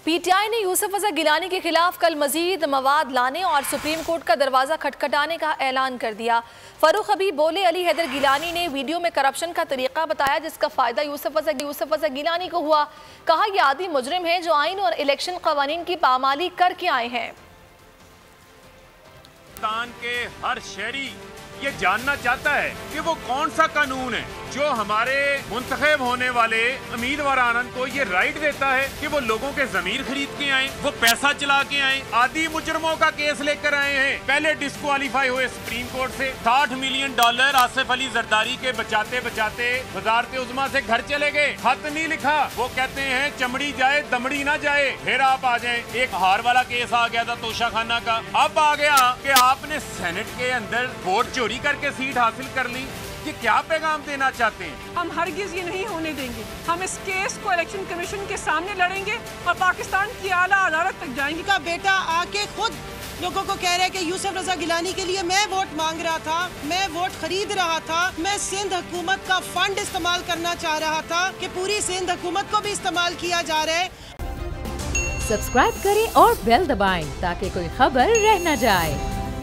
PTI ने यूसुफ रज़ा गिलानी के खिलाफ कल मजीद मवाद लाने और सुप्रीम कोर्ट का दरवाजा खटखटाने का ऐलान कर दिया। फरूख हबीब बोले, अली हैदर गिलानी ने वीडियो में करप्शन का तरीका बताया जिसका फायदा यूसुफ रज़ा गिलानी को हुआ। कहा, यह आदि मुजरिम है जो आइन और इलेक्शन कवानीन की पामाली करके आए हैं। पाकिस्तान के हर शहरी ये जानना चाहता है कि वो कौन सा कानून है जो हमारे मुंतखब होने वाले उम्मीदवारान को ये राइट देता है कि वो लोगों के जमीर खरीद के आए, वो पैसा चला के आए, आदि मुजरमों का केस लेकर आए हैं। पहले डिस्क्वालीफाई हुए सुप्रीम कोर्ट से, $60 मिलियन आसिफ अली जरदारी के बचाते बचाते वजारत उज़्मा से घर चले गए। खत नहीं लिखा, वो कहते हैं चमड़ी जाए दमड़ी ना जाए, फिर आप आ जाए। एक हार वाला केस आ गया था तोशा खाना का, अब आ गया कि आपने सेनेट के अंदर वोट चोरी करके सीट हासिल कर ली। ये क्या पैगाम देना चाहते हैं? हम हरगिज ये नहीं होने देंगे। हम इस केस को इलेक्शन कमीशन के सामने लड़ेंगे और पाकिस्तान की आला अदालत तक जाएंगे। का बेटा आके खुद लोगों को कह रहा है कि यूसुफ रज़ा गिलानी के लिए मैं वोट मांग रहा था, मैं वोट खरीद रहा था, मैं सिंध हुकूमत का फंड इस्तेमाल करना चाह रहा था कि पूरी सिंध हुकूमत को भी इस्तेमाल किया जा रहा है। सब्सक्राइब करें और बेल दबाएं ताकि कोई खबर रह न जाए।